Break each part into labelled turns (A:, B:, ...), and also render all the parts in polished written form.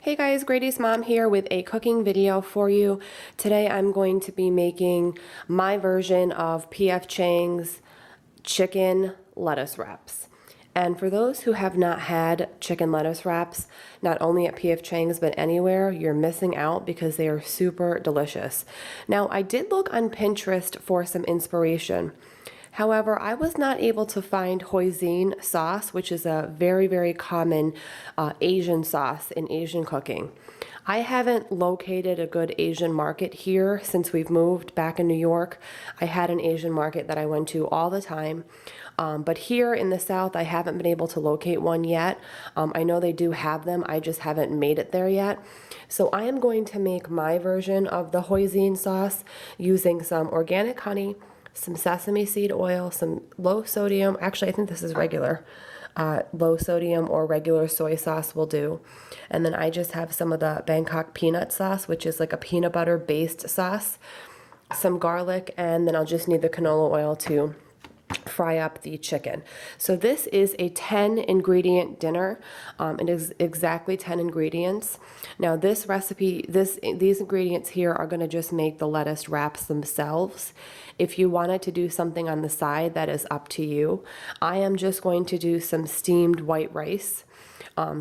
A: Hey guys, Grady's mom here with a cooking video for you. Today I'm going to be making my version of P.F. Chang's chicken lettuce wraps. And for those who have not had chicken lettuce wraps, not only at P.F. Chang's but anywhere, you're missing out because they are super delicious. Now, I did look on Pinterest for some inspiration. However, I was not able to find hoisin sauce, which is a very, very common Asian sauce in Asian cooking. I haven't located a good Asian market here since we've moved back in New York. I had an Asian market that I went to all the time. But here in the South, I haven't been able to locate one yet. I know they do have them, I just haven't made it there yet. So I am going to make my version of the hoisin sauce using some organic honey, some sesame seed oil, some low sodium, actually I think this is regular, low sodium or regular soy sauce will do. And then I just have some of the Bangkok Peanut Sauce, which is like a peanut butter based sauce, some garlic, and then I'll just need the canola oil to fry up the chicken. So this is a 10 ingredient dinner. It is exactly 10 ingredients. Now this recipe, these ingredients here are going to just make the lettuce wraps themselves. If you wanted to do something on the side, that is up to you. I am just going to do some steamed white rice.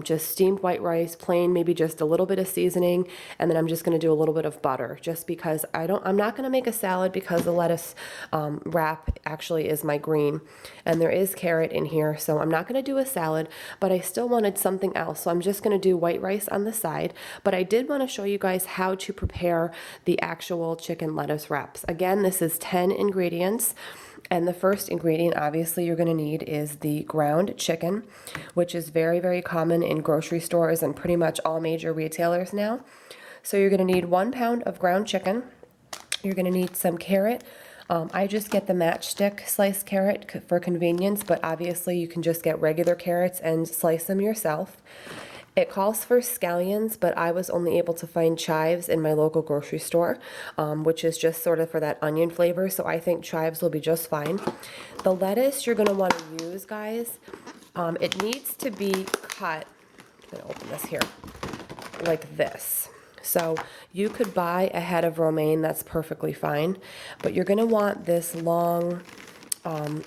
A: Just steamed white rice, plain, maybe just a little bit of seasoning, and then I'm just going to do a little bit of butter, just because I'm not going to make a salad because the lettuce wrap actually is my green, and there is carrot in here, so I'm not going to do a salad, but I still wanted something else, so I'm just going to do white rice on the side. But I did want to show you guys how to prepare the actual chicken lettuce wraps. Again, this is 10 ingredients. And the first ingredient, obviously, you're going to need is the ground chicken, which is very, very common in grocery stores and pretty much all major retailers now. So you're going to need 1 pound of ground chicken. You're going to need some carrot. I just get the matchstick sliced carrot for convenience, but obviously you can just get regular carrots and slice them yourself. It calls for scallions, but I was only able to find chives in my local grocery store, which is just sort of for that onion flavor, so I think chives will be just fine. The lettuce you're going to want to use, guys, it needs to be cut, I'm going to open this here, like this. So you could buy a head of romaine, that's perfectly fine, but you're going to want this long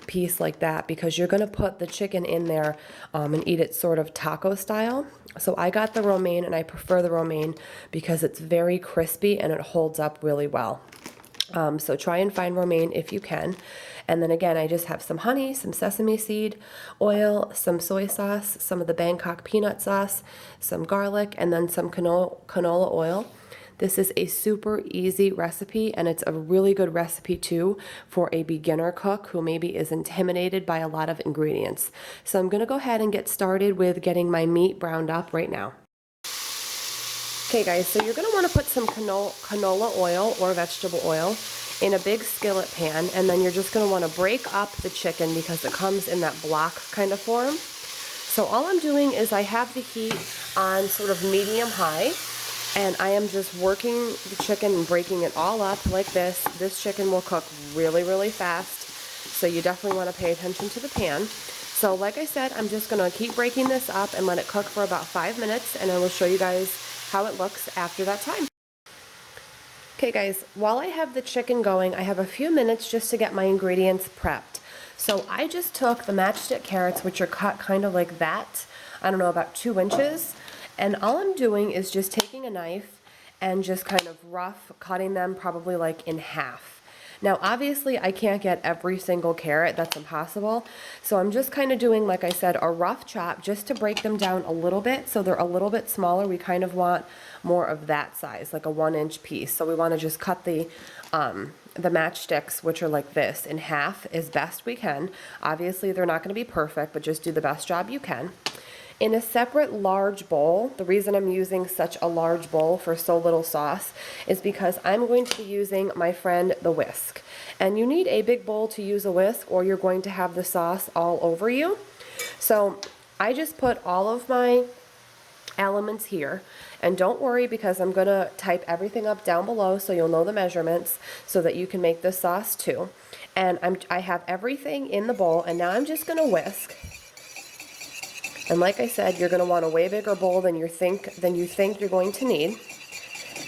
A: piece like that because you're going to put the chicken in there and eat it sort of taco style. So I got the romaine, and I prefer the romaine because it's very crispy and it holds up really well. So try and find romaine if you can. And then again, I just have some honey, some sesame seed oil, some soy sauce, some of the Bangkok peanut sauce, some garlic, and then some canola oil. This is a super easy recipe, and it's a really good recipe too for a beginner cook who maybe is intimidated by a lot of ingredients. So I'm going to go ahead and get started with getting my meat browned up right now. Okay guys, so you're going to want to put some canola oil or vegetable oil in a big skillet pan, and then you're just going to want to break up the chicken because it comes in that block kind of form. So all I'm doing is I have the heat on sort of medium high, and I am just working the chicken and breaking it all up like this. This chicken will cook really, really fast, so you definitely want to pay attention to the pan. So like I said, I'm just going to keep breaking this up and let it cook for about 5 minutes, and I will show you guys how it looks after that time. Okay guys, while I have the chicken going, I have a few minutes just to get my ingredients prepped. So I just took the matchstick carrots, which are cut kind of like that, I don't know, about 2 inches. And all I'm doing is just taking a knife and just kind of rough cutting them probably like in half. Now obviously I can't get every single carrot, that's impossible. So I'm just kind of doing, like I said, a rough chop just to break them down a little bit so they're a little bit smaller. We kind of want more of that size, like a 1-inch piece. So we want to just cut the matchsticks, which are like this, in half as best we can. Obviously they're not going to be perfect, but just do the best job you can. In a separate large bowl, the reason I'm using such a large bowl for so little sauce is because I'm going to be using, my friend, the whisk. And you need a big bowl to use a whisk, or you're going to have the sauce all over you. So I just put all of my elements here, and don't worry because I'm going to type everything up down below so you'll know the measurements so that you can make this sauce too. And I have everything in the bowl, and now I'm just going to whisk. And like I said, you're going to want a way bigger bowl than you think you're going to need.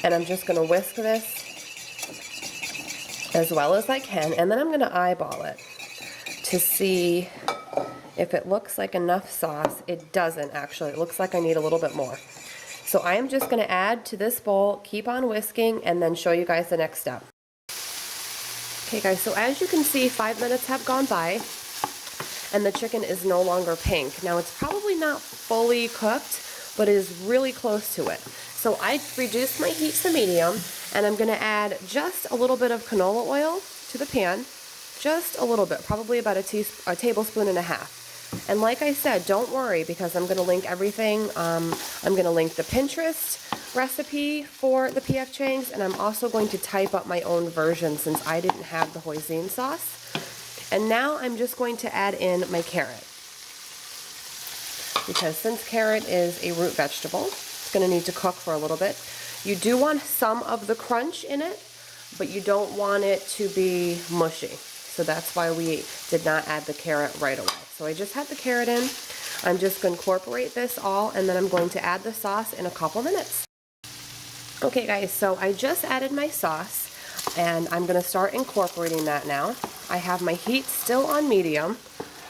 A: And I'm just going to whisk this as well as I can, and then I'm going to eyeball it to see if it looks like enough sauce. It doesn't actually. It looks like I need a little bit more. So I am just going to add to this bowl, keep on whisking, and then show you guys the next step. Okay guys, so as you can see, 5 minutes have gone by and the chicken is no longer pink. Now it's probably not fully cooked, but it is really close to it. So I reduced my heat to medium, and I'm going to add just a little bit of canola oil to the pan, just a little bit, probably about a tablespoon and a half. And like I said, don't worry, because I'm going to link everything. I'm going to link the Pinterest recipe for the PF Chang's, and I'm also going to type up my own version since I didn't have the hoisin sauce. And now I'm just going to add in my carrot, because since carrot is a root vegetable, it's going to need to cook for a little bit. You do want some of the crunch in it, but you don't want it to be mushy. So that's why we did not add the carrot right away. So I just had the carrot in. I'm just going to incorporate this all, and then I'm going to add the sauce in a couple minutes. Okay guys, so I just added my sauce, and I'm going to start incorporating that now. I have my heat still on medium.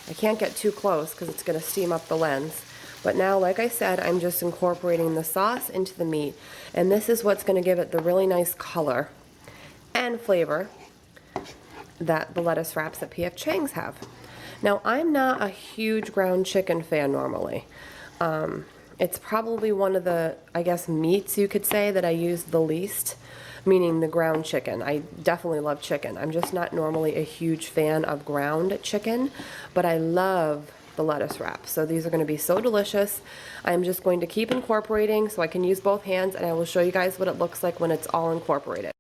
A: I can't get too close because it's going to steam up the lens. But now, like I said, I'm just incorporating the sauce into the meat. And this is what's going to give it the really nice color and flavor that the lettuce wraps at PF Chang's have. Now, I'm not a huge ground chicken fan normally. It's probably one of the, I guess, meats you could say that I use the least, meaning the ground chicken. I definitely love chicken. I'm just not normally a huge fan of ground chicken, but I love the lettuce wrap. So these are going to be so delicious. I'm just going to keep incorporating so I can use both hands, and I will show you guys what it looks like when it's all incorporated.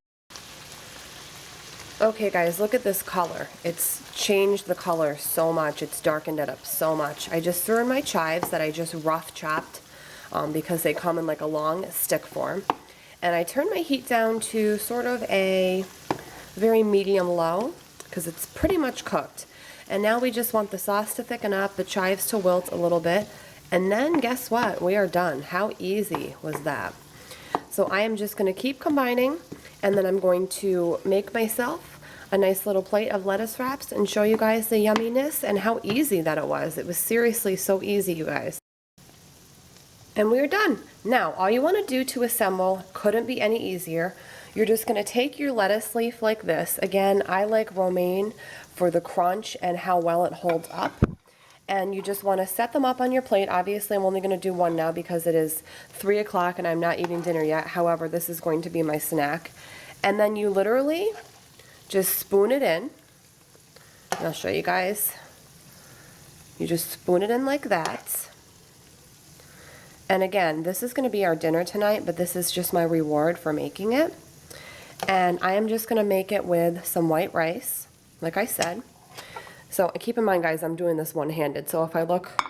A: Okay guys, look at this color. It's changed the color so much. It's darkened it up so much. I just threw in my chives that I just rough chopped because they come in like a long stick form. And I turned my heat down to sort of a very medium low because it's pretty much cooked. And now we just want the sauce to thicken up, the chives to wilt a little bit, and then guess what? We are done. How easy was that? So I am just going to keep combining, and then I'm going to make myself a nice little plate of lettuce wraps and show you guys the yumminess and how easy that it was. It was seriously so easy, you guys. And we are done. Now, all you want to do to assemble couldn't be any easier. You're just going to take your lettuce leaf like this. Again, I like romaine for the crunch and how well it holds up. And you just want to set them up on your plate. Obviously, I'm only going to do one now because it is 3 o'clock and I'm not eating dinner yet. However, this is going to be my snack. And then you literally just spoon it in. And I'll show you guys. You just spoon it in like that. And again, this is going to be our dinner tonight, but this is just my reward for making it. And I am just going to make it with some white rice, like I said. So keep in mind, guys, I'm doing this one-handed. So if I look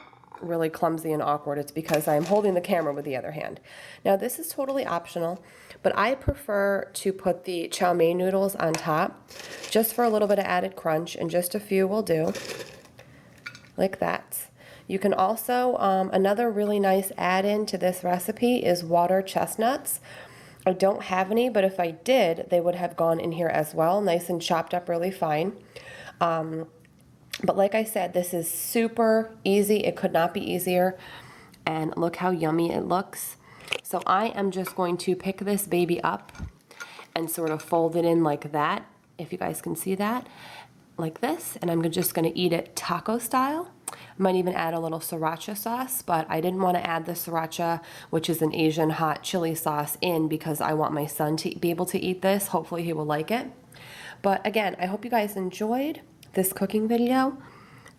A: really clumsy and awkward, it's because I'm holding the camera with the other hand. Now, this is totally optional, but I prefer to put the chow mein noodles on top just for a little bit of added crunch, and just a few will do, like that. You can also, another really nice add-in to this recipe is water chestnuts. I don't have any, but if I did, they would have gone in here as well, nice and chopped up really fine. But like I said, this is super easy. It could not be easier. And look how yummy it looks. So I am just going to pick this baby up and sort of fold it in like that, if you guys can see that, like this. And I'm just going to eat it taco style. I might even add a little sriracha sauce, but I didn't want to add the sriracha, which is an Asian hot chili sauce, in because I want my son to be able to eat this. Hopefully he will like it. But again, I hope you guys enjoyed this cooking video.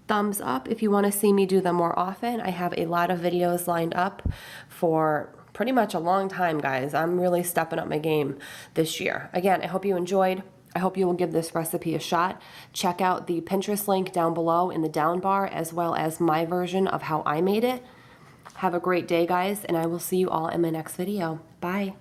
A: Thumbs up if you want to see me do them more often. I have a lot of videos lined up for pretty much a long time, guys. I'm really stepping up my game this year. Again, I hope you enjoyed. I hope you will give this recipe a shot. Check out the Pinterest link down below in the down bar, as well as my version of how I made it. Have a great day, guys, and I will see you all in my next video. Bye.